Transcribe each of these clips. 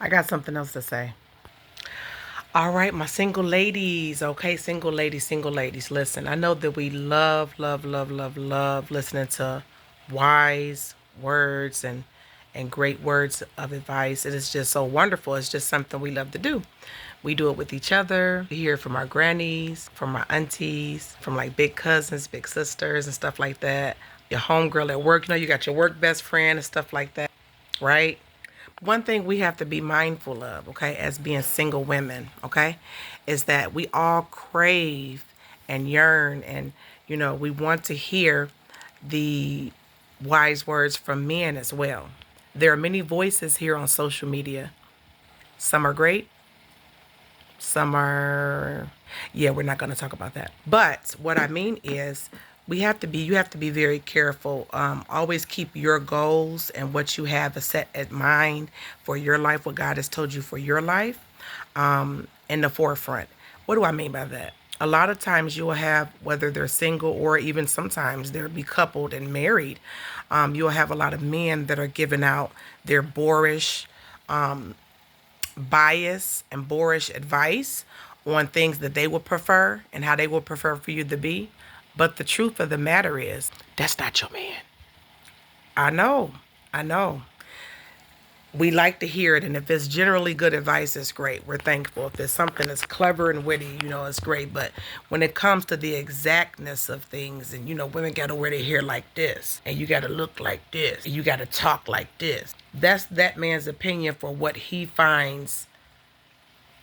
I got something else to say. All right, my single ladies. Okay, single ladies, single ladies. Listen, I know that we love listening to wise words and great words of advice. It is just so wonderful. It's just something we love to do. We do it with each other. We hear it from our grannies, from our aunties, from like big cousins, big sisters, and stuff like that. Your homegirl at work, you got your work best friend and stuff like that, right? One thing we have to be mindful of, okay, as being single women, okay, is that we all crave and yearn and, we want to hear the wise words from men as well. There are many voices here on social media. Some are great, some are, yeah, we're not going to talk about that. But what I mean is, you have to be very careful. Always keep your goals and what you have set at mind for your life, what God has told you for your life, in the forefront. What do I mean by that? A lot of times you will have, whether they're single or even sometimes they'll be coupled and married, you'll have a lot of men that are giving out their boorish, bias and boorish advice on things that they would prefer and how they would prefer for you to be. But the truth of the matter is, that's not your man. I know. I know. We like to hear it, and if it's generally good advice, it's great. We're thankful. If it's something that's clever and witty, it's great. But when it comes to the exactness of things, and women got to wear their hair like this, and you got to look like this, and you got to talk like this, that's that man's opinion for what he finds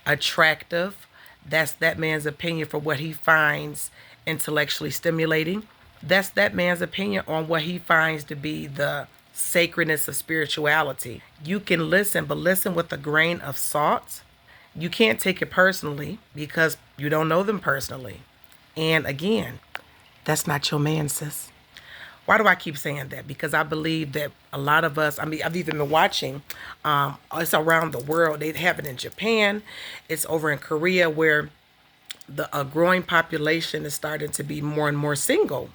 attractive. That's that man's opinion for what he finds intellectually stimulating. That's that man's opinion on what he finds to be the sacredness of spirituality. You can listen, but listen with a grain of salt. You can't take it personally because you don't know them personally. And again, that's not your man, sis. Why do I keep saying that? Because I believe that a lot of us, I mean, I've even been watching, it's around the world. They have it in Japan, it's over in Korea, where a growing population is starting to be more and more single.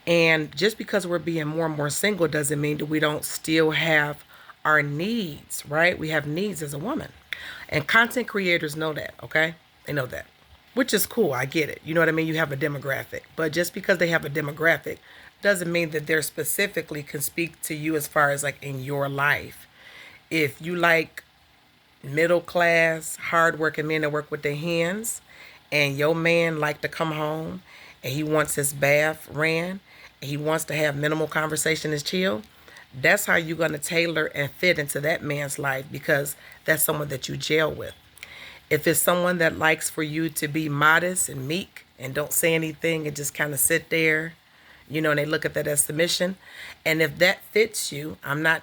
And just because we're being more and more single doesn't mean that we don't still have our needs, right? We have needs as a woman. And content creators know that, okay? They know that, which is cool. I get it. You know what I mean? You have a demographic. But just because they have a demographic doesn't mean that they're specifically can speak to you as far as like in your life. If you like middle class, hardworking men that work with their hands, and your man like to come home and he wants his bath ran, and he wants to have minimal conversation and chill, that's how you're going to tailor and fit into that man's life because that's someone that you gel with. If it's someone that likes for you to be modest and meek and don't say anything and just kind of sit there, and they look at that as submission. And if that fits you, I'm not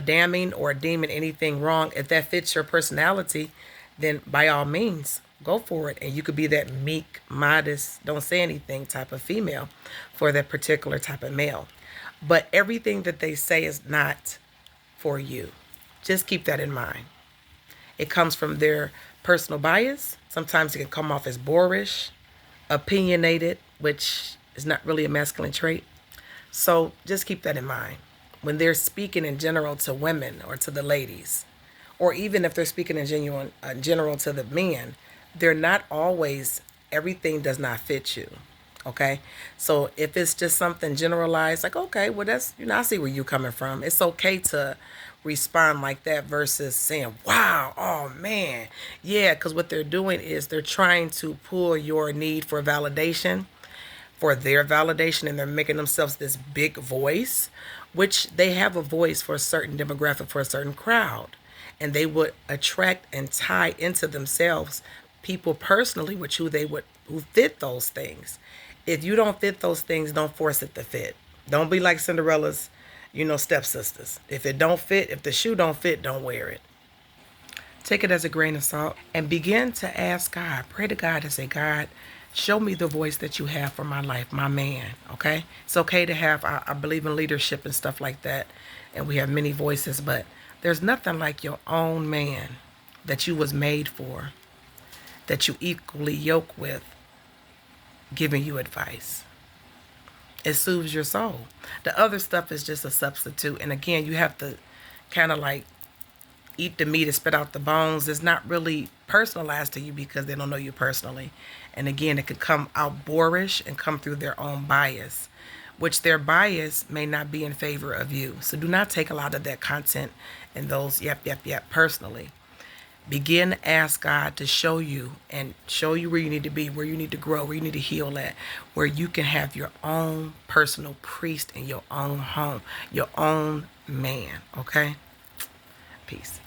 damning or deeming anything wrong. If that fits your personality, then by all means, go for it. And you could be that meek, modest, don't say anything type of female for that particular type of male. But everything that they say is not for you. Just keep that in mind. It comes from their personal bias. Sometimes it can come off as boorish, opinionated, which is not really a masculine trait. So just keep that in mind. When they're speaking in general to women or to the ladies, or even if they're speaking in general to the men, they're not always, everything does not fit you. Okay. So if it's just something generalized, like, okay, well, that's, I see where you're coming from. It's okay to respond like that versus saying, wow, oh man. Yeah. Because what they're doing is they're trying to pull your need for validation, for their validation, and they're making themselves this big voice, which they have a voice for a certain demographic, for a certain crowd. And they would attract and tie into themselves people personally, which who fit those things. If you don't fit those things, don't force it to fit. Don't be like Cinderella's, stepsisters. If it don't fit, if the shoe don't fit, don't wear it. Take it as a grain of salt and begin to ask God. Pray to God and say, God, show me the voice that you have for my life, my man. Okay? It's okay to have, I believe in leadership and stuff like that. And we have many voices, but there's nothing like your own man that you was made for, that you equally yoke with, giving you advice. It soothes your soul. The other stuff is just a substitute. And again, you have to kind of like eat the meat and spit out the bones is not really personalized to you because they don't know you personally. And again, it could come out boorish and come through their own bias, which their bias may not be in favor of you. So do not take a lot of that content and those yep personally. Begin to ask God to show you and show you where you need to be, where you need to grow, where you need to heal at, where you can have your own personal priest in your own home, your own man. Okay? Peace.